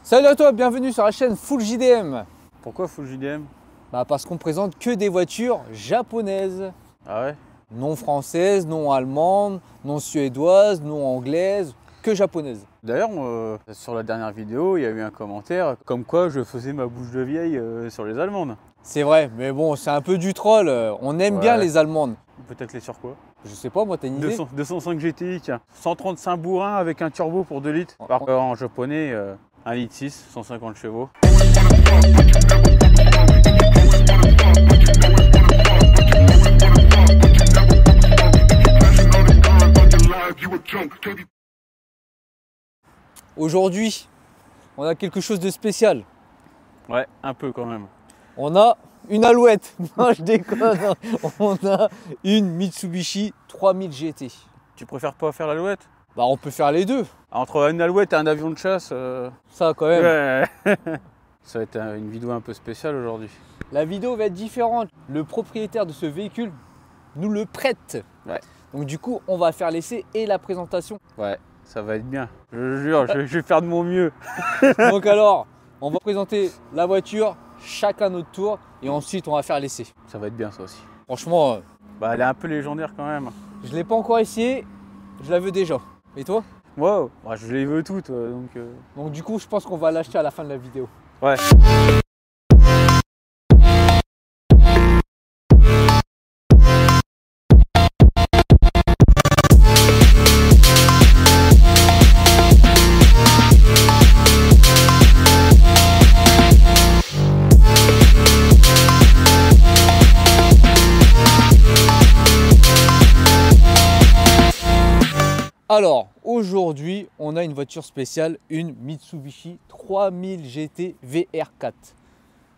Salut à toi, bienvenue sur la chaîne Full JDM. Pourquoi Full JDM? Parce qu'on présente que des voitures japonaises. Ah ouais? Non françaises, non allemandes, non suédoises, non anglaises, que japonaises. D'ailleurs, sur la dernière vidéo, il y a eu un commentaire comme quoi je faisais ma bouche de vieille sur les allemandes. C'est vrai, mais bon, c'est un peu du troll. On aime bien les allemandes. Peut-être les sur quoi? Je sais pas, moi, t'as une idée? 205 GTI, tiens. 135 bourrins avec un turbo pour 2 litres. En japonais, 1 litre 6, 150 chevaux. Aujourd'hui, on a quelque chose de spécial. Ouais, un peu quand même. On a une Alouette. Non, je déconne. On a une Mitsubishi 3000 GT. Tu préfères pas faire l'Alouette? On peut faire les deux. Entre une Alouette et un avion de chasse, Ça, quand même. ouais. Ça va être une vidéo un peu spéciale aujourd'hui. La vidéo va être différente. Le propriétaire de ce véhicule nous le prête. Ouais. Donc du coup, on va faire l'essai et la présentation. Ouais, ça va être bien. Je jure, je vais faire de mon mieux. Donc alors, on va présenter la voiture, chacun notre tour, et ensuite on va faire l'essai. Ça va être bien ça aussi. Franchement, Elle est un peu légendaire quand même. je ne l'ai pas encore essayé, je la veux déjà. Et toi? Wow, je les veux toutes Donc du coup, je pense qu'on va l'acheter à la fin de la vidéo. Ouais. Alors, aujourd'hui, on a une voiture spéciale, une Mitsubishi 3000 GT VR4.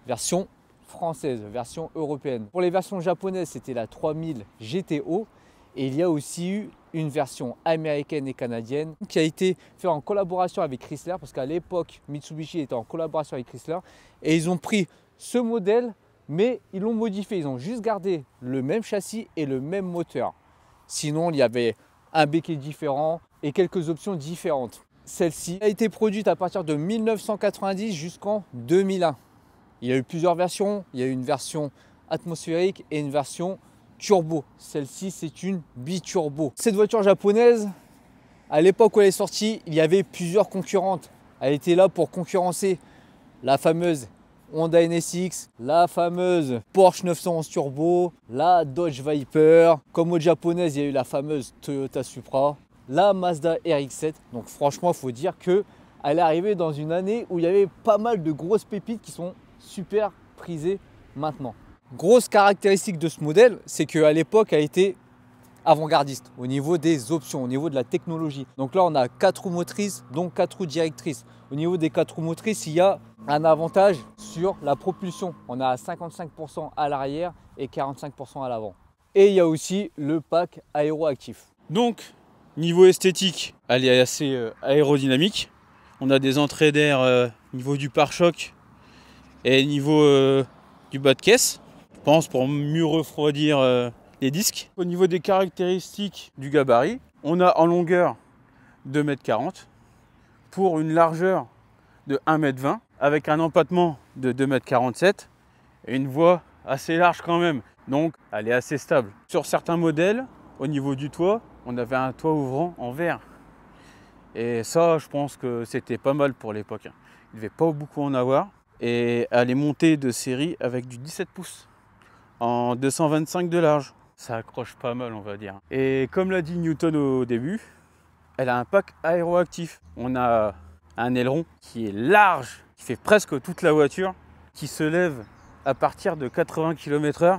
Version française, version européenne. Pour les versions japonaises, c'était la 3000 GTO. Et il y a aussi eu une version américaine et canadienne qui a été faite en collaboration avec Chrysler. Parce qu'à l'époque, Mitsubishi était en collaboration avec Chrysler. Et ils ont pris ce modèle, mais ils l'ont modifié. Ils ont juste gardé le même châssis et le même moteur. Sinon, il y avait un béquet différent et quelques options différentes. Celle-ci a été produite à partir de 1990 jusqu'en 2001. Il y a eu plusieurs versions. Il y a eu une version atmosphérique et une version turbo. Celle-ci, c'est une biturbo. Cette voiture japonaise, à l'époque où elle est sortie, il y avait plusieurs concurrentes. Elle était là pour concurrencer la fameuse Honda NSX, la fameuse Porsche 911 Turbo, la Dodge Viper. Comme aux japonaises, il y a eu la fameuse Toyota Supra, la Mazda RX-7. Donc franchement, il faut dire qu'elle est arrivée dans une année où il y avait pas mal de grosses pépites qui sont super prisées maintenant. Grosse caractéristique de ce modèle, c'est qu'à l'époque, elle était avant-gardiste au niveau des options, au niveau de la technologie. Donc là, on a 4 roues motrices, donc 4 roues directrices. Au niveau des 4 roues motrices, il y a un avantage sur la propulsion. On a 55% à l'arrière et 45% à l'avant. Et il y a aussi le pack aéroactif. Donc, niveau esthétique, elle est assez aérodynamique. On a des entrées d'air niveau du pare-choc et niveau du bas de caisse. Je pense pour mieux refroidir les disques. Au niveau des caractéristiques du gabarit, on a en longueur 2,40 m pour une largeur de 1,20 m avec un empattement de 2,47 m et une voie assez large quand même. Donc elle est assez stable. Sur certains modèles, au niveau du toit, on avait un toit ouvrant en verre. Et ça, je pense que c'était pas mal pour l'époque. Il ne devait pas beaucoup en avoir. Et elle est montée de série avec du 17 pouces en 225 de large. Ça accroche pas mal, on va dire. Et comme l'a dit Newton au début, elle a un pack aéroactif. On a un aileron qui est large, qui fait presque toute la voiture, qui se lève à partir de 80 km/h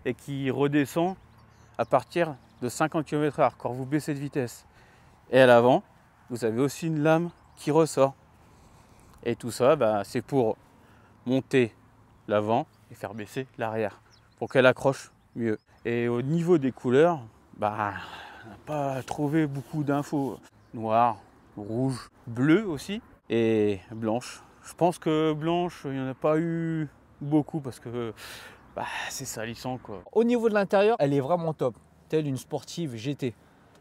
et qui redescend à partir de 50 km/h quand vous baissez de vitesse. Et à l'avant, vous avez aussi une lame qui ressort. Et tout ça, c'est pour monter l'avant et faire baisser l'arrière, pour qu'elle accroche mieux. Et au niveau des couleurs, on n'a pas trouvé beaucoup d'infos. Noir, rouge, bleu aussi et blanche. Je pense que blanche, il n'y en a pas eu beaucoup parce que c'est salissant quoi. Au niveau de l'intérieur, elle est vraiment top, telle une sportive GT.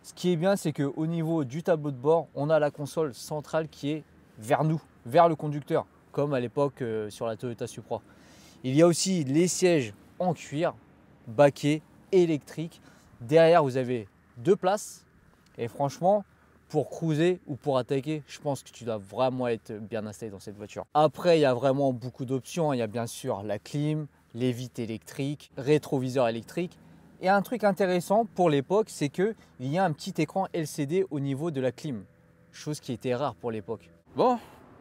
Ce qui est bien, c'est qu'au niveau du tableau de bord, on a la console centrale qui est vers nous, vers le conducteur, comme à l'époque sur la Toyota Supra. Il y a aussi les sièges en cuir, baquets, électriques. Derrière, vous avez 2 places. Et franchement, pour cruiser ou pour attaquer, je pense que tu dois vraiment être bien installé dans cette voiture. Après, il y a vraiment beaucoup d'options. Il y a bien sûr la clim, les vitres électriques, rétroviseur électrique. Et un truc intéressant pour l'époque, c'est qu'il y a un petit écran LCD au niveau de la clim. Chose qui était rare pour l'époque. Bon,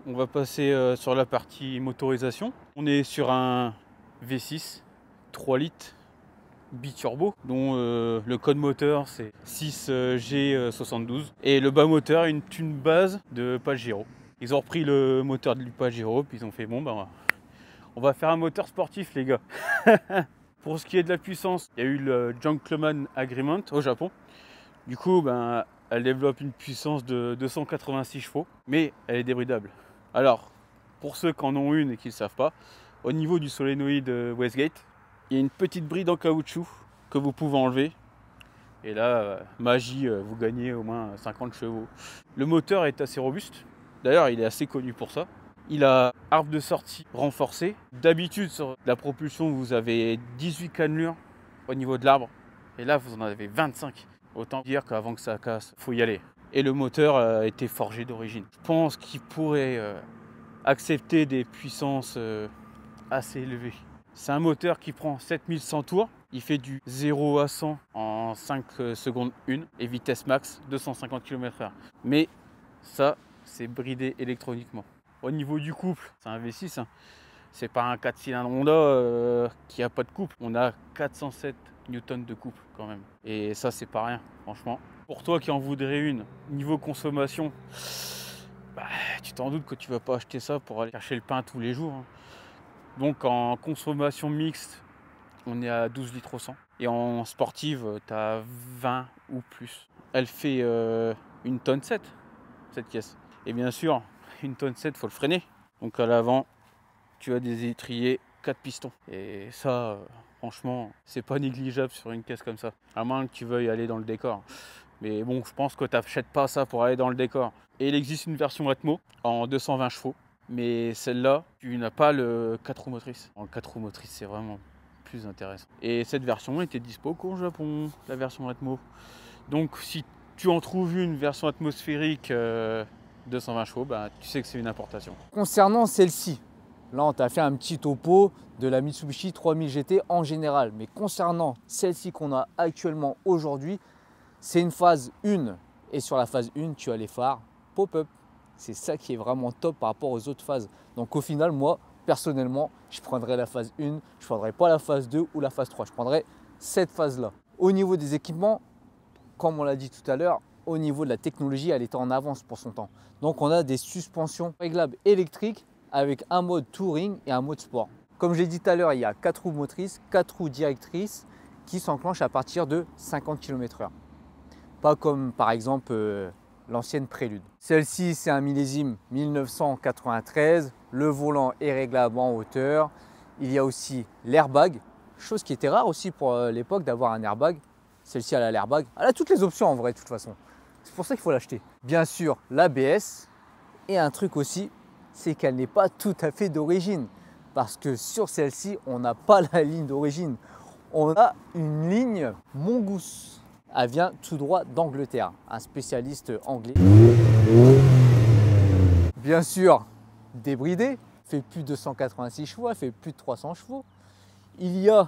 on va passer sur la partie motorisation. On est sur un V6 3 litres biturbo dont le code moteur c'est 6G72 et le bas moteur une thune base de Pajero. Ils ont repris le moteur du Pajero puis ils ont fait bon bah on va faire un moteur sportif les gars. Pour ce qui est de la puissance, il y a eu le Gentleman Agreement au Japon. Du coup ben, elle développe une puissance de 286 chevaux mais elle est débridable. Alors pour ceux qui en ont une et qui ne le savent pas, au niveau du solénoïde Westgate, il y a une petite bride en caoutchouc que vous pouvez enlever. Et là, magie, vous gagnez au moins 50 chevaux. Le moteur est assez robuste. D'ailleurs, il est assez connu pour ça. Il a arbre de sortie renforcé. D'habitude, sur la propulsion, vous avez 18 cannelures au niveau de l'arbre. Et là, vous en avez 25. Autant dire qu'avant que ça casse, il faut y aller. Et le moteur a été forgé d'origine. Je pense qu'il pourrait accepter des puissances assez élevées. C'est un moteur qui prend 7100 tours. Il fait du 0 à 100 en 5 secondes 1 et vitesse max 250 km/h. Mais ça, c'est bridé électroniquement. Au niveau du couple, c'est un V6. Hein. C'est pas un 4 cylindres Honda qui a pas de couple. On a 407 Newton de couple quand même. Et ça, c'est pas rien, franchement. Pour toi qui en voudrais une, niveau consommation, bah, tu t'en doutes que tu vas pas acheter ça pour aller chercher le pain tous les jours. Hein. Donc en consommation mixte, on est à 12 litres au 100. Et en sportive, tu as 20 ou plus. Elle fait 1 tonne 7, cette caisse. Et bien sûr, 1 tonne 7, il faut le freiner. Donc à l'avant, tu as des étriers 4 pistons. Et ça, franchement, c'est pas négligeable sur une caisse comme ça. À moins que tu veuilles aller dans le décor. Mais bon, je pense que tu n'achètes pas ça pour aller dans le décor. Et il existe une version Atmo en 220 chevaux. Mais celle-là, tu n'as pas le 4 roues motrices. Le 4 roues motrices, c'est vraiment plus intéressant. Et cette version était dispo qu'au Japon, la version Atmo. Donc si tu en trouves une version atmosphérique 220 chevaux, bah, tu sais que c'est une importation. Concernant celle-ci, là on t'a fait un petit topo de la Mitsubishi 3000 GT en général. Mais concernant celle-ci qu'on a actuellement aujourd'hui, c'est une phase 1. Et sur la phase 1, tu as les phares pop-up. C'est ça qui est vraiment top par rapport aux autres phases. Donc au final, moi, personnellement, je prendrais la phase 1, je ne prendrais pas la phase 2 ou la phase 3. Je prendrais cette phase-là. Au niveau des équipements, comme on l'a dit tout à l'heure, au niveau de la technologie, elle était en avance pour son temps. Donc on a des suspensions réglables électriques avec un mode touring et un mode sport. Comme j'ai dit tout à l'heure, il y a 4 roues motrices, 4 roues directrices qui s'enclenchent à partir de 50 km/h. Pas comme par exemple l'ancienne Prélude. Celle-ci, c'est un millésime 1993. Le volant est réglable en hauteur. Il y a aussi l'airbag, chose qui était rare aussi pour l'époque d'avoir un airbag. Celle-ci, elle a l'airbag. Elle a toutes les options en vrai, de toute façon. C'est pour ça qu'il faut l'acheter. Bien sûr, l'ABS. Et un truc aussi, c'est qu'elle n'est pas tout à fait d'origine. Parce que sur celle-ci, on n'a pas la ligne d'origine. On a une ligne Mongoose. Elle vient tout droit d'Angleterre, un spécialiste anglais. Bien sûr, débridé, fait plus de 186 chevaux, fait plus de 300 chevaux. Il y a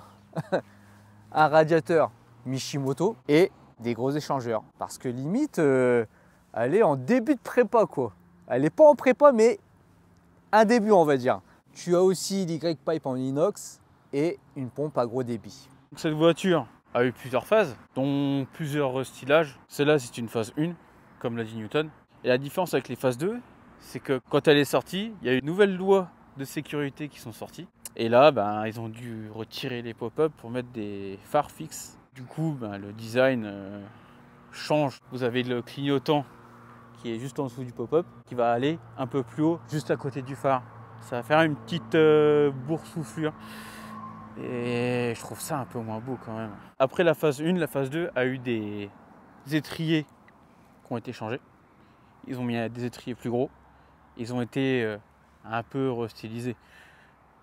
un radiateur Mishimoto et des gros échangeurs. Parce que limite, elle est en début de prépa quoi. Elle n'est pas en prépa, mais un début on va dire. Tu as aussi l'Y-Pipe en inox et une pompe à gros débit. Cette voiture a eu plusieurs phases, dont plusieurs stylages. Celle-là, c'est une phase 1, comme l'a dit Newton. Et la différence avec les phases 2, c'est que quand elle est sortie, il y a eu une nouvelle loi de sécurité qui sont sorties. Et là, ben, ils ont dû retirer les pop-up pour mettre des phares fixes. Du coup, ben, le design change. Vous avez le clignotant qui est juste en dessous du pop-up, qui va aller un peu plus haut, juste à côté du phare. Ça va faire une petite boursouflure. Et je trouve ça un peu moins beau quand même. Après la phase 1, la phase 2 a eu des étriers qui ont été changés. Ils ont mis des étriers plus gros. ils ont été un peu restylisés.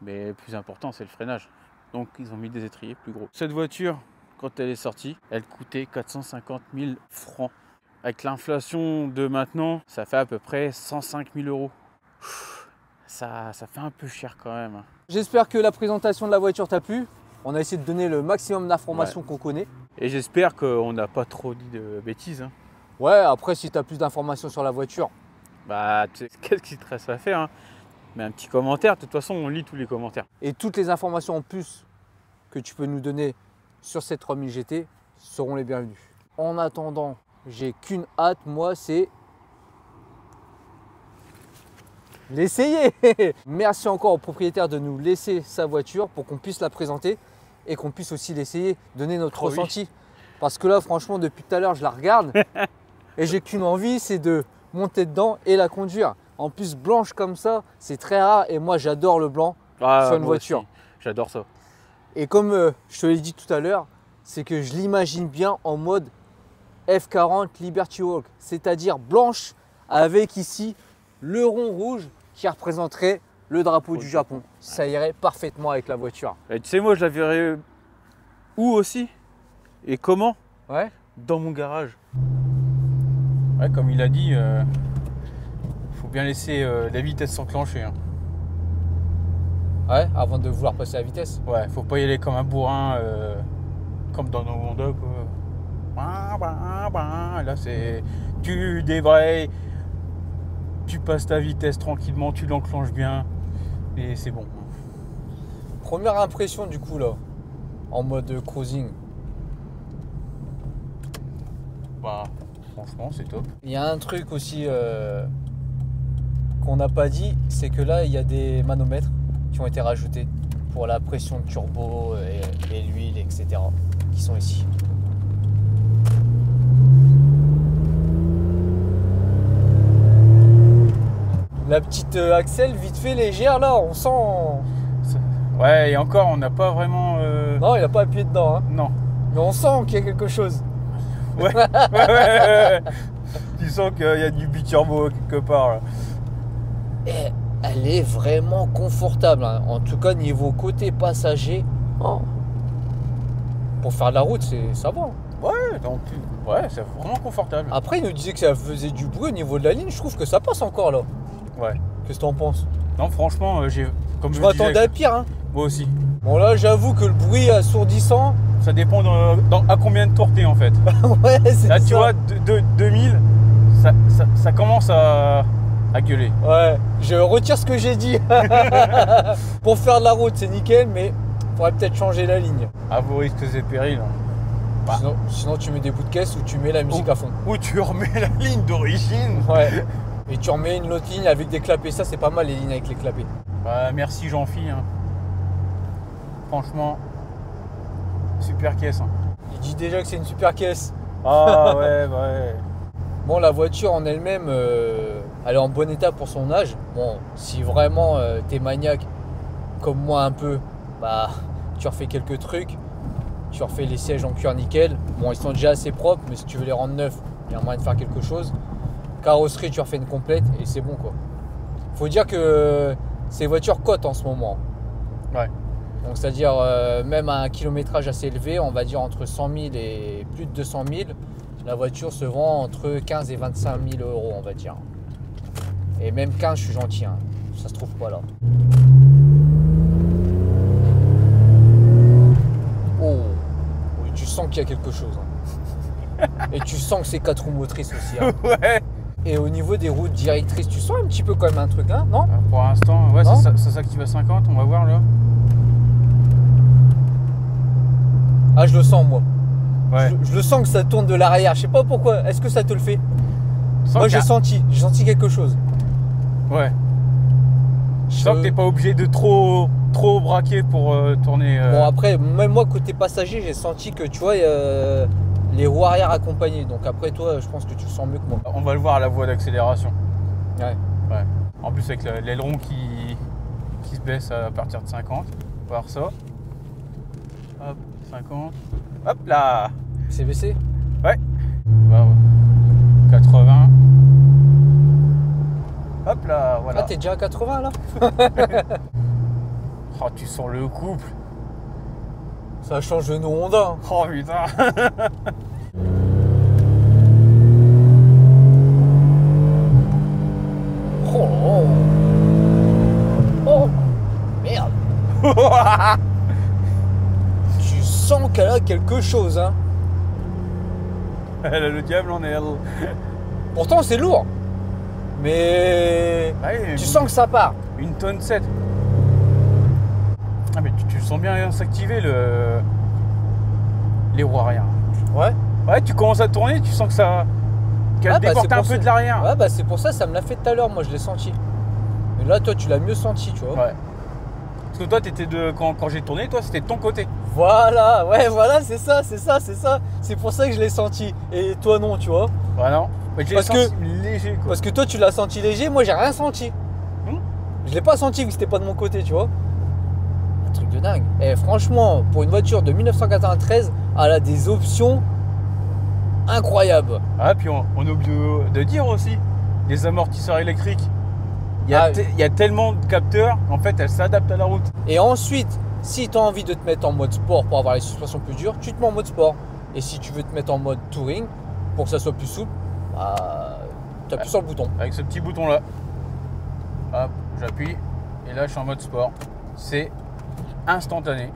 Mais le plus important, c'est le freinage. Donc ils ont mis des étriers plus gros. Cette voiture, quand elle est sortie, elle coûtait 450 000 francs. Avec l'inflation de maintenant, ça fait à peu près 105 000 euros. Ça fait un peu cher quand même. J'espère que la présentation de la voiture t'a plu. On a essayé de donner le maximum d'informations qu'on connaît. Et j'espère qu'on n'a pas trop dit de bêtises. Ouais, après si tu as plus d'informations sur la voiture, bah, qu'est-ce qui te reste à faire, Mais un petit commentaire, de toute façon on lit tous les commentaires. et toutes les informations en plus que tu peux nous donner sur cette 3000 GT seront les bienvenues. En attendant, j'ai qu'une hâte, moi, c'est l'essayer. Merci encore au propriétaire de nous laisser sa voiture pour qu'on puisse la présenter et qu'on puisse aussi l'essayer, donner notre ressenti. Parce que là, franchement, depuis tout à l'heure, je la regarde et j'ai qu'une envie, c'est de monter dedans et la conduire. En plus, blanche comme ça, c'est très rare et moi, j'adore le blanc sur une voiture. J'adore ça. Et comme je te l'ai dit tout à l'heure, c'est que je l'imagine bien en mode F40 Liberty Walk, c'est-à-dire blanche avec ici le rond rouge qui représenterait le drapeau du Japon. Ça irait parfaitement avec la voiture. Et tu sais, moi je la verrais où aussi et comment? Ouais. Dans mon garage. Ouais, comme il a dit, faut bien laisser la vitesse s'enclencher. Ouais, avant de vouloir passer la vitesse. Ouais, faut pas y aller comme un bourrin, comme dans nos Honda, quoi. Là, c'est tu débrayes, tu passes ta vitesse tranquillement, tu l'enclenches bien et c'est bon. Première impression du coup là, en mode cruising. Bah, franchement, c'est top. Il y a un truc aussi qu'on n'a pas dit, c'est que là, il y a des manomètres qui ont été rajoutés pour la pression de turbo et l'huile, etc. qui sont ici. La petite axelle vite fait légère là, on sent... Ouais, et encore, on n'a pas vraiment... Non, il n'a pas appuyé dedans. Hein. Non. Mais on sent qu'il y a quelque chose. Ouais. Tu sens qu'il y a du biturbo quelque part. Là. Et elle est vraiment confortable. Hein. En tout cas, niveau côté passager, pour faire de la route, ça va. Ouais, donc, ouais, c'est vraiment confortable. Après, il nous disait que ça faisait du bruit au niveau de la ligne. Je trouve que ça passe encore là. Ouais. Qu'est-ce que t'en penses? Non, franchement, comme je m'attendais à pire. Hein. Moi aussi. Bon, là, j'avoue que le bruit assourdissant. Ça dépend à combien de tours t'es en fait. Ouais, c'est ça. Là, tu vois, 2000, ça commence à gueuler. Ouais, je retire ce que j'ai dit. Pour faire de la route, c'est nickel, mais il faudrait peut-être changer la ligne. À vos risques et périls. Bah. Sinon, tu mets des bouts de caisse ou tu mets la musique à fond. Ou tu remets la ligne d'origine. Ouais. Et tu remets une autre ligne avec des clapets. Ça, c'est pas mal les lignes avec les clapets. Bah, merci Jean-Phi. Franchement, super caisse. Il dit déjà que c'est une super caisse. Ah ouais, ouais. Bon, la voiture en elle-même, elle est en bon état pour son âge. Bon, si vraiment t'es maniaque, comme moi un peu, bah, tu refais quelques trucs. Tu refais les sièges en cuir nickel. Bon, ils sont déjà assez propres, mais si tu veux les rendre neufs, il y a moyen de faire quelque chose. Carrosserie, tu refais une complète et c'est bon quoi. Faut dire que ces voitures cotent en ce moment. Ouais. Donc c'est-à-dire même à un kilométrage assez élevé, on va dire entre 100 000 et plus de 200 000, la voiture se vend entre 15 et 25 000 euros, on va dire. Et même 15, je suis gentil, hein. Ça se trouve pas là. Oh, oui, tu sens qu'il y a quelque chose. Hein. Et tu sens que c'est 4 roues motrices aussi. Hein. Ouais. Et au niveau des routes directrices, tu sens un petit peu quand même un truc, hein, non? Pour l'instant, ouais, ça s'active à 50, on va voir là. Ah, je le sens moi. Ouais. Je le sens que ça tourne de l'arrière. Je sais pas pourquoi. Est-ce que ça te le fait? Moi, j'ai senti quelque chose. Ouais. Je sens que t'es pas obligé de trop braquer pour tourner. Bon, après, même moi, côté passager, j'ai senti que tu vois, les roues arrière accompagnées. Donc après, toi, je pense que tu le sens mieux que moi. On va le voir à la voie d'accélération. Ouais. Ouais. En plus, avec l'aileron qui se baisse à partir de 50. On va voir ça. Hop, 50. Hop là. C'est baissé? Ouais. Bah, 80. Hop là, voilà. Ah, t'es déjà à 80 là? Oh, tu sens le couple. Ça change de nos Honda. Oh putain. Oh, oh. Oh, merde. Tu sens qu'elle a quelque chose, hein. Elle a le diable en elle. Pourtant, c'est lourd. Mais Ouais, tu sens que ça part. Une tonne 7. Ah mais tu le sens bien s'activer les roues arrière. Ouais. Ouais, tu commences à tourner, tu sens que ça... qu'elle déporte un peu de l'arrière. Ouais, bah c'est pour ça me l'a fait tout à l'heure, moi je l'ai senti. Mais là, toi, tu l'as mieux senti, tu vois. Ouais. Parce que toi, t'étais quand j'ai tourné, toi, c'était de ton côté. Voilà, ouais, voilà, c'est ça. C'est pour ça que je l'ai senti. Et toi, non, tu vois. Ouais, non. Mais j'ai senti léger, quoi. Parce que toi, tu l'as senti léger, moi, j'ai rien senti. Je l'ai pas senti vu que c'était pas de mon côté, tu vois. Un truc de dingue. Et franchement, pour une voiture de 1993, elle a des options incroyables. Ah, puis on a oublié de dire aussi, les amortisseurs électriques. Il y a tellement de capteurs qu'en fait, elles s'adaptent à la route. Et ensuite, si tu as envie de te mettre en mode sport pour avoir les suspensions plus dures, tu te mets en mode sport. Et si tu veux te mettre en mode touring, pour que ça soit plus souple, bah, tu appuies sur le bouton. Avec ce petit bouton là, hop, j'appuie et là je suis en mode sport. C'est instantané.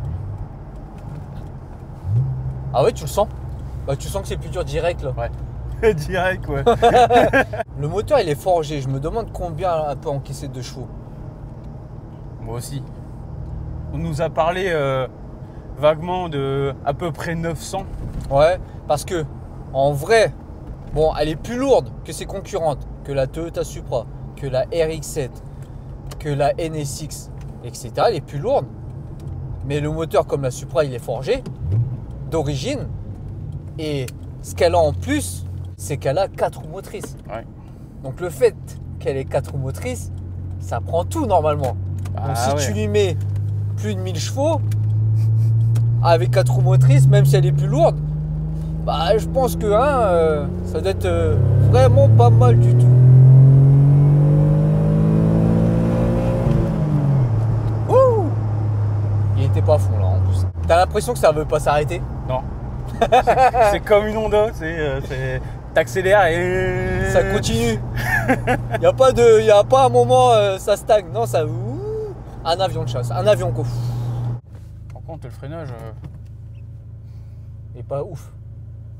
Ah ouais, tu le sens? Bah, tu sens que c'est plus dur direct là. Ouais. Direct, ouais. Le moteur il est forgé, je me demande combien elle peut encaisser de chevaux. Moi aussi. On nous a parlé vaguement de à peu près 900. Ouais, parce que en vrai, bon, elle est plus lourde que ses concurrentes, que la Toyota Supra, que la RX-7, que la NSX, etc. Elle est plus lourde. Mais le moteur comme la Supra, il est forgé d'origine. Et ce qu'elle a en plus, c'est qu'elle a 4 roues motrices. Ouais. Donc le fait qu'elle ait 4 roues motrices, ça prend tout normalement. Donc si tu lui mets plus de 1000 chevaux, avec 4 roues motrices, même si elle est plus lourde, bah je pense que ça doit être vraiment pas mal du tout. Ouh, il était pas à fond là en plus. T'as l'impression que ça veut pas s'arrêter? Non. C'est comme une Honda, t'accélères et ça continue. Il n'y a pas un moment ça stagne. Non, ça. Un avion de chasse, un avion quoi. Par contre, le freinage, Et pas ouf.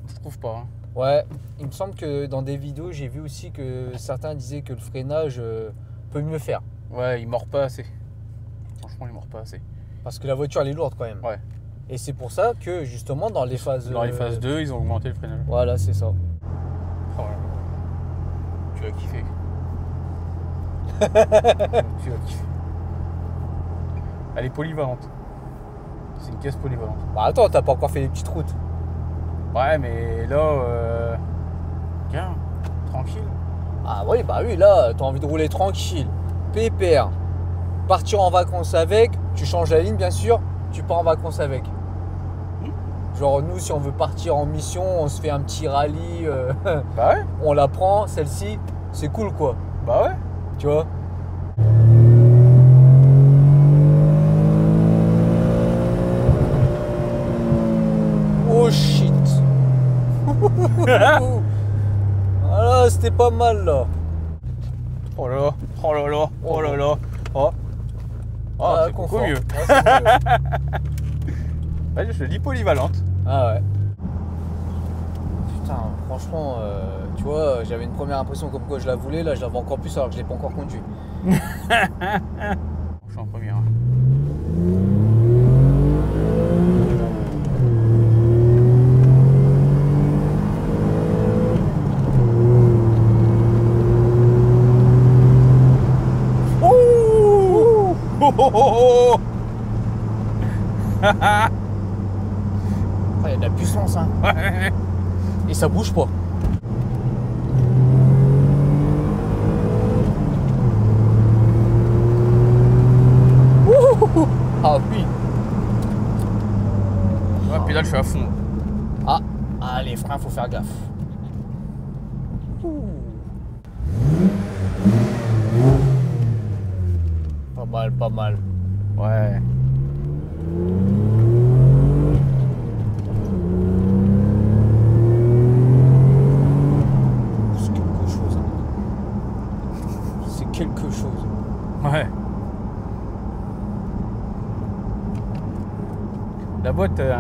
je trouve pas. Hein. Ouais, il me semble que dans des vidéos, j'ai vu aussi que certains disaient que le freinage peut mieux faire. Ouais, il mord pas assez. Franchement, il mord pas assez. Parce que la voiture, elle est lourde quand même. Ouais. Et c'est pour ça que justement, dans les phases. Dans les phases 2, ils ont augmenté le freinage. Voilà, c'est ça. Oh là là. Tu vas kiffer. Tu vas kiffer. Elle est polyvalente. C'est une caisse polyvalente. Bah attends, t'as pas encore fait les petites routes. Ouais, mais là, tiens, tranquille. Ah oui, bah oui, là, t'as envie de rouler tranquille, pépère. Partir en vacances avec, tu changes la ligne bien sûr, tu pars en vacances avec. Genre nous, si on veut partir en mission, on se fait un petit rallye, Bah ouais. on la prend, celle-ci, c'est cool quoi, Bah ouais. tu vois. Oh shit. Voilà, c'était pas mal là. Oh là là, oh là là, oh là là. Oh, oh c'est beaucoup mieux. Ouais, c'est mieux. Ouais, je te dis polyvalente. Ah ouais. Putain, franchement, tu vois, j'avais une première impression comme quoi je la voulais, là je la vois encore plus alors que je l'ai pas encore conduit. Je suis en première. Oh, oh, oh, oh. il y a de la puissance, hein. Ouais. Et ça bouge pas. Ouh, ah oui. Ouais, puis là, je suis à fond. Ah, les freins, faut faire gaffe. Ouh. Pas mal, pas mal. Ouais. C'est quelque chose. C'est quelque chose. Ouais. La boîte est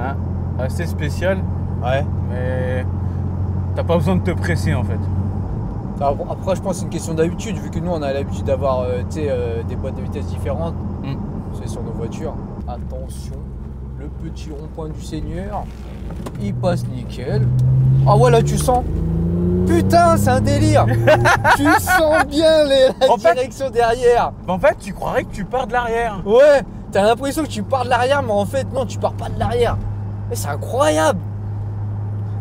assez spéciale, Ouais. mais t'as pas besoin de te presser en fait. Après, je pense que c'est une question d'habitude, vu que nous, on a l'habitude d'avoir des boîtes de vitesse différentes. C'est sur nos voitures. Attention, le petit rond-point du Seigneur, il passe nickel. Ah ouais, là, tu sens. Putain, c'est un délire. Tu sens bien la direction derrière. En fait, tu croirais que tu pars de l'arrière. Ouais, t'as l'impression que tu pars de l'arrière, mais en fait, non, tu pars pas de l'arrière. Mais c'est incroyable.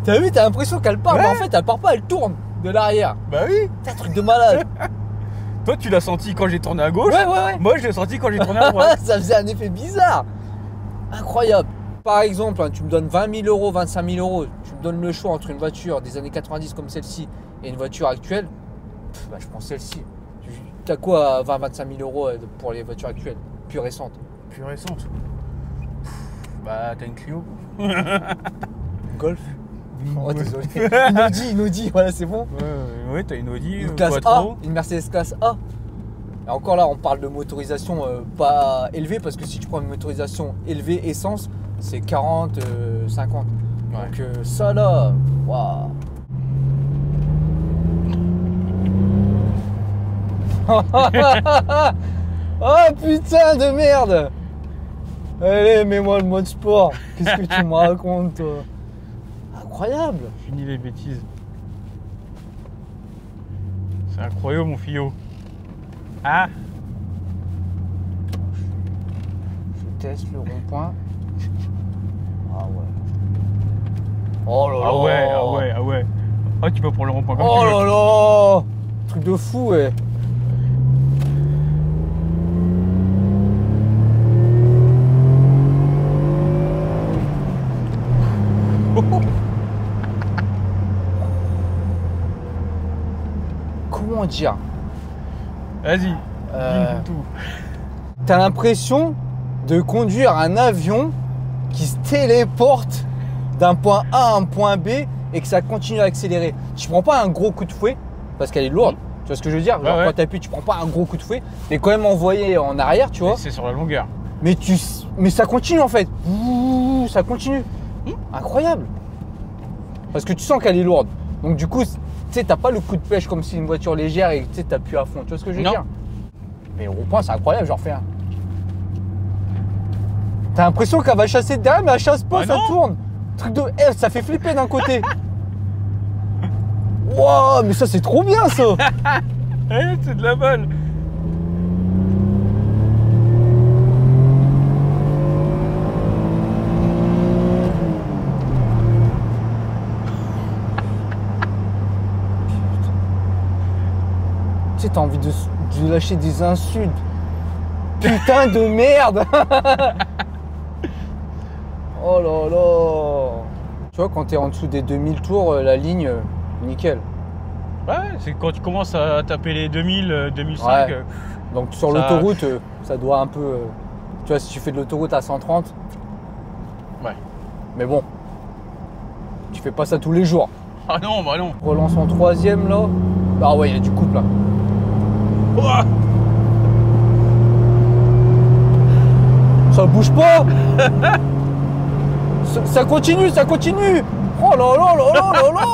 T'as vu, t'as l'impression qu'elle part, mais en fait, elle part pas, elle tourne de l'arrière. Bah oui. C'est un truc de malade. Toi, tu l'as senti quand j'ai tourné à gauche. Ouais. Moi, je l'ai senti quand j'ai tourné à droite. Ça faisait un effet bizarre. Incroyable. Par exemple, hein, tu me donnes 20 000 euros, 25 000 euros, tu me donnes le choix entre une voiture des années 90 comme celle-ci et une voiture actuelle, bah, je prends celle-ci. T'as quoi à 20-25 000 euros pour les voitures actuelles, plus récentes? Plus récente. Bah, t'as une Clio. Golf. Oh, Ouais. désolé. Une Audi, voilà, c'est bon. Ouais, t'as une Audi, Une classe A, Quattro. une Mercedes classe A. Et encore là, on parle de motorisation pas élevée, parce que si tu prends une motorisation élevée essence, c'est 40, 50. Ouais. Donc ça là, waouh. Oh putain de merde. Allez, mets-moi le mode sport. Qu'est-ce que tu me racontes, toi? Incroyable. Fini les bêtises. C'est incroyable, mon fillot. Ah. Je teste le rond-point. Ah ouais. Oh là là. Ah ouais. Ah, tu peux prendre le rond-point comme Oh tu veux. là là. Truc de fou, ouais. Comment dire? Vas-y, dis-nous tout. T'as l'impression de conduire un avion qui se téléporte d'un point A à un point B et que ça continue à accélérer. Tu prends pas un gros coup de fouet parce qu'elle est lourde. Tu vois ce que je veux dire? Genre, Ouais. quand t'appuies, tu prends pas un gros coup de fouet, mais quand même envoyé en arrière, tu vois. C'est sur la longueur. Mais ça continue en fait. Ouh, ça continue. Incroyable. Parce que tu sens qu'elle est lourde. Donc du coup, tu sais, t'as pas le coup de pêche comme si une voiture légère et tu sais, t'appuies à fond. Tu vois ce que je veux Non. dire? Mais au rond-point, c'est incroyable, j'en refais un. T'as l'impression qu'elle va chasser derrière, mais elle chasse pas, Ah ça non. tourne. Truc de. Eh, ça fait flipper d'un côté. Wow, mais ça c'est trop bien ça. Eh, c'est de la balle. Tu sais, t'as envie de lâcher des insultes. Putain de merde. Oh là là. Tu vois, quand t'es en dessous des 2000 tours, la ligne, nickel. Ouais, c'est quand tu commences à taper les 2000, 2005. Ouais. Donc sur Ça- l'autoroute, ça doit un peu... tu vois, si tu fais de l'autoroute à 130, Ouais. mais bon, tu fais pas ça tous les jours. Ah non, bah non. Relance en troisième là. Ah ouais, il y a du couple là. Ouah. Ça bouge pas. Ça continue, ça continue. Oh là là là là là là.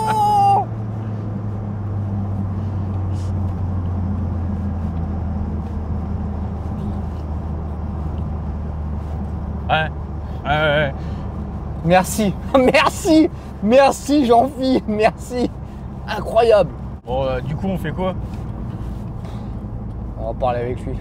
Ouais. Merci, merci, merci Jean-Phi, merci. Incroyable. Bon, du coup, on fait quoi? On va parler avec lui.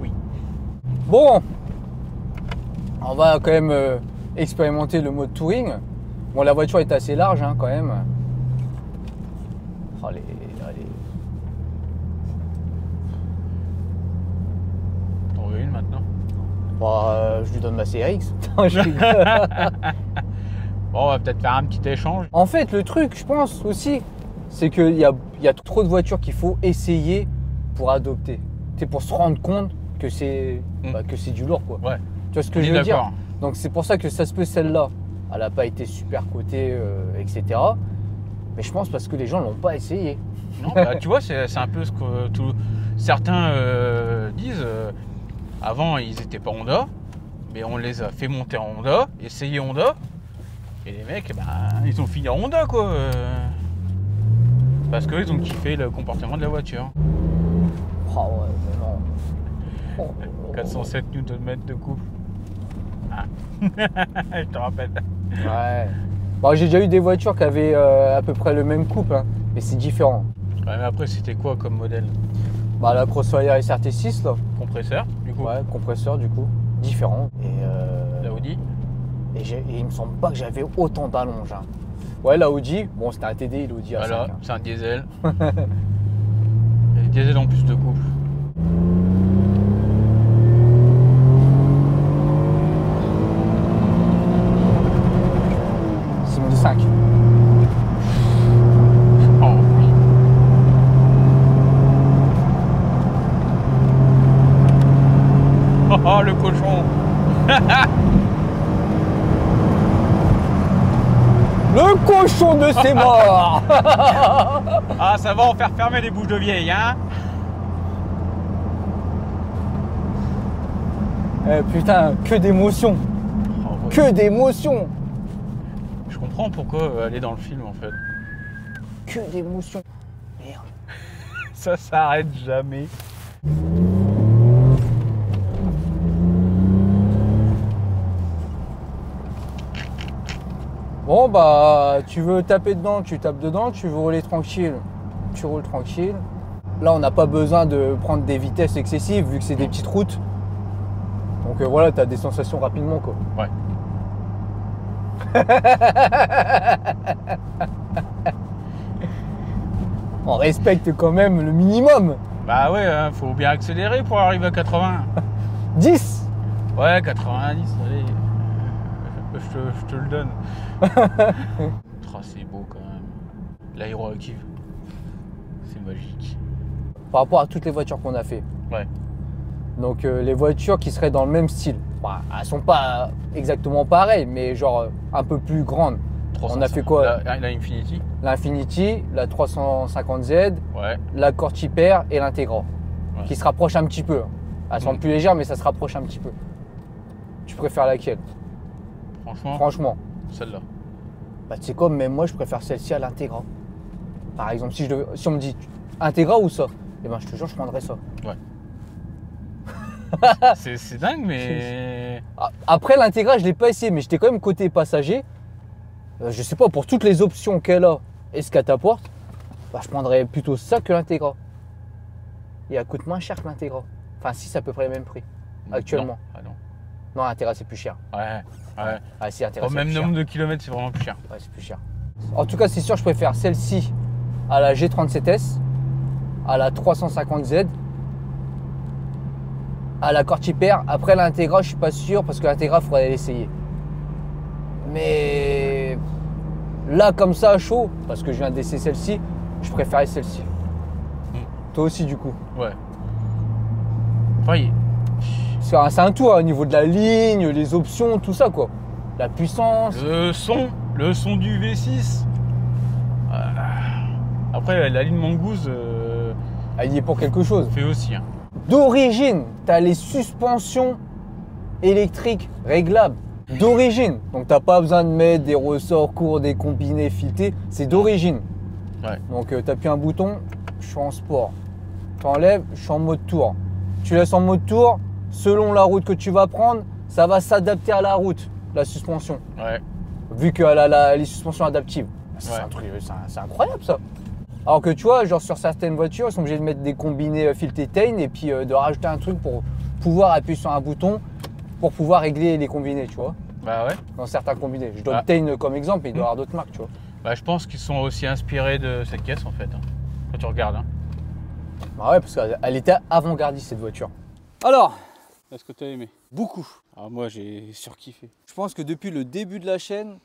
Oui. Bon, on va quand même expérimenter le mode touring. Bon, la voiture est assez large hein, quand même. Oh, T'en veux une maintenant? Bah, je lui donne ma CRX. Non, je rigole. Bon, on va peut-être faire un petit échange. En fait, le truc, je pense aussi, c'est qu'il y a trop de voitures qu'il faut essayer pour adopter. C'est pour se rendre compte que c'est du lourd, quoi. Ouais. Tu vois ce que je veux dire? Donc c'est pour ça que ça se peut celle-là. Elle n'a pas été super cotée, etc. Mais je pense parce que les gens l'ont pas essayé. Non, bah, tu vois, c'est un peu ce que certains disent. Avant, ils n'étaient pas Honda, mais on les a fait monter en Honda, essayer Honda, et les mecs, ils ont fini en Honda, quoi. Parce qu'ils ont kiffé le comportement de la voiture. Oh ouais, mais non. 407 Nm de couple. Ah. Je te rappelle. Ouais. Bon, j'ai déjà eu des voitures qui avaient à peu près le même couple, hein, mais c'est différent. Ouais, mais après, c'était quoi comme modèle? Bah, la Crossfire SRT6, là. Compresseur, du coup. Ouais, compresseur, du coup. Différent. Et La Audi. Et il me semble pas que j'avais autant d'allonge. Hein. Ouais, la Audi, bon, c'était un TDI, l'Audi A5. Voilà, hein. c'est un diesel. Et diesel en plus de couple. Simon 5. Oh oui. Oh, le cochon. Le cochon de ses morts. Ah, ça va en faire fermer les bouches de vieille, hein. Putain, que d'émotions. Oh, ouais. Que d'émotions. Je comprends pourquoi elle est dans le film, en fait. Que d'émotions. Merde. Ça s'arrête jamais. Bon bah, tu veux taper dedans, tu tapes dedans, tu veux rouler tranquille, tu roules tranquille. Là, on n'a pas besoin de prendre des vitesses excessives vu que c'est des petites routes. Donc voilà, tu as des sensations rapidement, quoi. Ouais. On respecte quand même le minimum. Bah ouais, hein, faut bien accélérer pour arriver à 80. 10. Ouais, 90, allez. Je te le donne. C'est beau quand même. L'aéroactive, c'est magique. Par rapport à toutes les voitures qu'on a fait. Ouais. Donc les voitures qui seraient dans le même style. Bah, elles sont pas exactement pareilles, mais genre un peu plus grandes. 305. On a fait quoi? La Infiniti. L'Infiniti, la 350Z, Ouais. la Cortiper et l'Integra. Ouais. Qui se rapprochent un petit peu. Elles sont plus légères, mais ça se rapproche un petit peu. Tu préfères laquelle? Franchement. Celle-là. Bah, tu sais quoi, même moi, je préfère celle-ci à l'Integra. Par exemple, si on me dit Integra ou ça, eh ben, je te jure, je prendrais ça. Ouais. c'est dingue, mais... Après, l'Integra, je ne l'ai pas essayé, mais j'étais quand même côté passager. Je sais pas, pour toutes les options qu'elle a et ce qu'elle t'apporte, bah, je prendrais plutôt ça que l'Integra. Et elle coûte moins cher que l'Integra. Enfin, si, c'est à peu près le même prix, actuellement. Non. Ah non. Non, l'Integra, c'est plus cher. Ouais. Ah, si, l'Integra, Au c'est même plus cher. nombre de kilomètres, c'est vraiment plus cher. Ouais, c'est plus cher. En tout cas, c'est sûr, je préfère celle-ci à la G37S, à la 350Z, à la Cortiper. Après, l'Integra, je suis pas sûr parce que l'Integra, il faudrait l'essayer. Mais là, comme ça, à chaud, parce que je viens d'essayer celle-ci, je préférais celle-ci. Toi aussi, du coup. Ouais. Enfin, C'est un tout hein, au niveau de la ligne, les options, tout ça, quoi. La puissance. le son du V6. Après, la ligne Mongoose Elle y est pour quelque chose. fait aussi. Hein. D'origine, tu as les suspensions électriques réglables. D'origine. Donc, tu n'as pas besoin de mettre des ressorts courts, des combinés filetés. C'est d'origine. Ouais. Donc, tu appuies un bouton, je suis en sport. Tu enlèves, je suis en mode tour. Tu laisses en mode tour, selon la route que tu vas prendre, ça va s'adapter à la route, la suspension. Ouais. Vu qu'elle a les suspensions adaptives. C'est Ouais. un truc, c'est incroyable ça. Alors que tu vois, genre sur certaines voitures, ils sont obligés de mettre des combinés filetés et puis de rajouter un truc pour pouvoir appuyer sur un bouton pour pouvoir régler les combinés, tu vois. Bah ouais. dans certains combinés. Je donne Tain comme exemple, mais il doit y avoir d'autres marques, tu vois. Bah je pense qu'ils sont aussi inspirés de cette caisse en fait. Quand tu regardes. Bah ouais, parce qu'elle était avant-gardiste cette voiture. Alors, est-ce que tu as aimé? beaucoup. Ah, moi j'ai surkiffé. Je pense que depuis le début de la chaîne,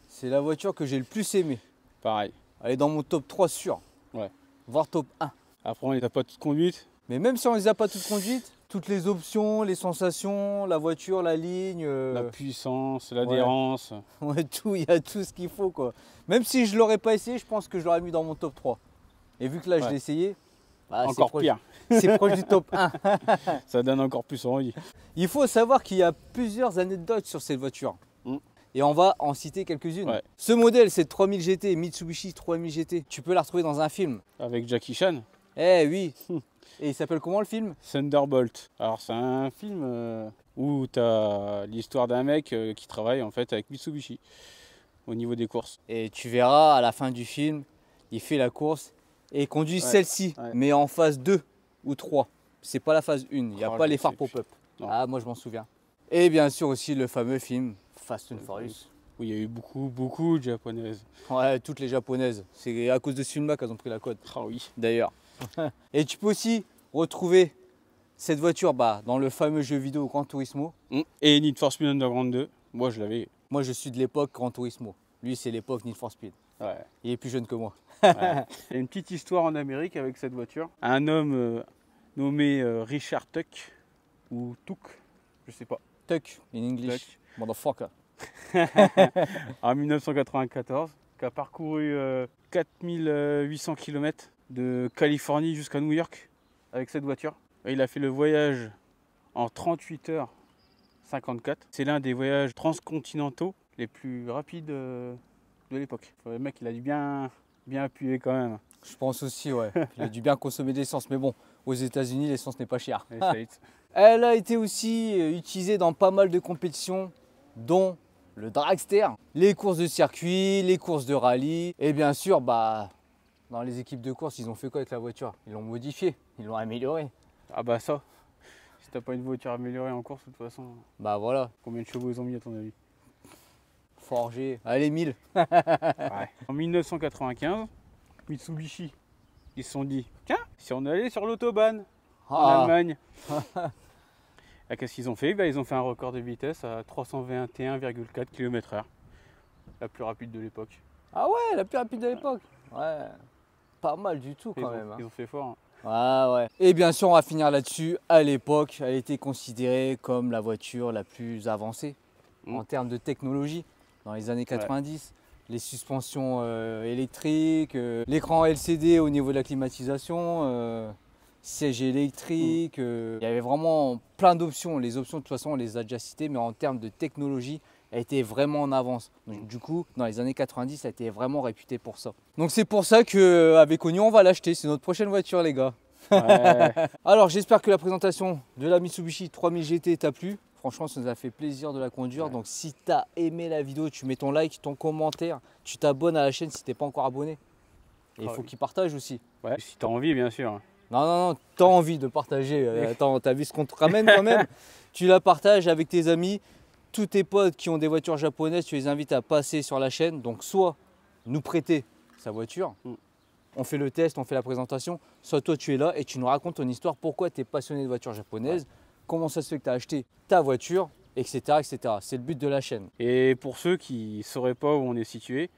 c'est la voiture que j'ai le plus aimée. Pareil. Elle est dans mon top 3 sûr. Ouais. Voire top 1. Après on les a pas toutes conduites. Mais même si on les a pas toutes conduites, toutes les options, les sensations, la voiture, la ligne... La puissance, l'adhérence. Ouais, tout, il y a tout ce qu'il faut quoi. Même si je l'aurais pas essayé, je pense que je l'aurais mis dans mon top 3. Et vu que là je l'ai essayé, bah, encore pire. C'est proche du top 1. Ça donne encore plus envie. Il faut savoir qu'il y a plusieurs anecdotes sur cette voiture. Et on va en citer quelques-unes. Ouais. Ce modèle, c'est 3000 GT, Mitsubishi 3000 GT. Tu peux la retrouver dans un film. Avec Jackie Chan. Eh oui. Et il s'appelle comment le film? Thunderbolt. Alors c'est un film où tu as l'histoire d'un mec qui travaille en fait avec Mitsubishi au niveau des courses. Et tu verras à la fin du film, il fait la course et il conduit celle-ci, mais en phase 2 ou 3. C'est pas la phase 1, il n'y a pas les phares pop-up. Ah, moi je m'en souviens. Et bien sûr aussi le fameux film Fast and Furious. Où il y a eu beaucoup de japonaises. Ouais, toutes les japonaises. C'est à cause de ce film-là qu'elles ont pris la cote. Ah oui. D'ailleurs. Et tu peux aussi retrouver cette voiture dans le fameux jeu vidéo Gran Turismo. Et Need for Speed Underground 2. Moi je l'avais. Moi je suis de l'époque Gran Turismo. Lui c'est l'époque Need for Speed. Ouais. Il est plus jeune que moi. Ouais. Il y a une petite histoire en Amérique avec cette voiture. Un homme nommé Richard Tuck ou Tuck, je sais pas. Tuck in English. Tuck. Motherfucker. En 1994, qui a parcouru 4800 km de Californie jusqu'à New York avec cette voiture. Et il a fait le voyage en 38h54. C'est l'un des voyages transcontinentaux les plus rapides de l'époque. Le mec, il a dû bien appuyer quand même. Je pense aussi, ouais. Il a dû bien consommer d'essence. Mais bon, aux États-Unis, l'essence n'est pas chère. Elle a été aussi utilisée dans pas mal de compétitions, dont le dragster, les courses de circuit, les courses de rallye. Et bien sûr, dans les équipes de course, ils ont fait quoi avec la voiture? Ils l'ont modifiée, ils l'ont améliorée. Ah bah ça, si t'as pas une voiture améliorée en course, de toute façon. Bah voilà. Combien de chevaux ils ont mis à ton avis? Forgé, allez 1000. Ouais. En 1995, Mitsubishi, ils se sont dit, tiens, si on allait sur l'autobahn en Allemagne. Qu'est-ce qu'ils ont fait? Ils ont fait un record de vitesse à 321,4 km/h. La plus rapide de l'époque. Ah ouais, la plus rapide de l'époque. Ouais, pas mal du tout quand même. Ils ont fait fort. Ouais. Et bien sûr, on va finir là-dessus. À l'époque, elle était considérée comme la voiture la plus avancée en termes de technologie. Dans les années 90, les suspensions électriques, l'écran LCD au niveau de la climatisation, siège électrique, il y avait vraiment plein d'options. Les options, de toute façon, on les a déjà citées, mais en termes de technologie, elle était vraiment en avance. Donc, du coup, dans les années 90, elle était vraiment réputée pour ça. Donc c'est pour ça qu'avec Oignon, on va l'acheter. C'est notre prochaine voiture, les gars. Ouais. Alors, j'espère que la présentation de la Mitsubishi 3000 GT t'a plu. Franchement, ça nous a fait plaisir de la conduire. Donc, si tu as aimé la vidéo, tu mets ton like, ton commentaire, tu t'abonnes à la chaîne si tu n'es pas encore abonné. Et il faut qu'il partage aussi. Ouais, si tu as envie, bien sûr. Non, tu as envie de partager. Attends, tu as vu ce qu'on te ramène quand même. Tu la partages avec tes amis. Tous tes potes qui ont des voitures japonaises, tu les invites à passer sur la chaîne. Donc, soit nous prêter sa voiture, on fait le test, on fait la présentation, soit toi tu es là et tu nous racontes ton histoire, pourquoi tu es passionné de voitures japonaises, comment ça se fait que tu as acheté ta voiture, etc. etc. C'est le but de la chaîne. Et pour ceux qui ne sauraient pas où on est situé,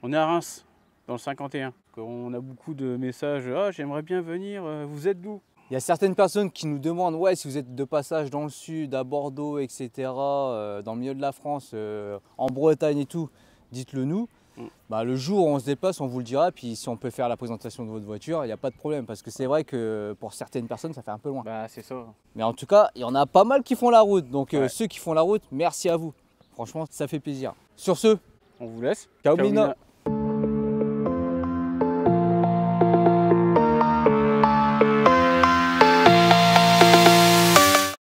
on est à Reims, dans le 51. On a beaucoup de messages, ah j'aimerais bien venir, vous êtes d'où? Il y a certaines personnes qui nous demandent, ouais, si vous êtes de passage dans le sud, à Bordeaux, etc., dans le milieu de la France, en Bretagne et tout, dites-le nous. Le jour où on se déplace, on vous le dira. Puis si on peut faire la présentation de votre voiture, il n'y a pas de problème. Parce que c'est vrai que pour certaines personnes, ça fait un peu loin. C'est ça. Mais en tout cas, il y en a pas mal qui font la route. Donc ceux qui font la route, merci à vous. Franchement, ça fait plaisir. Sur ce, on vous laisse. Ciao Mina.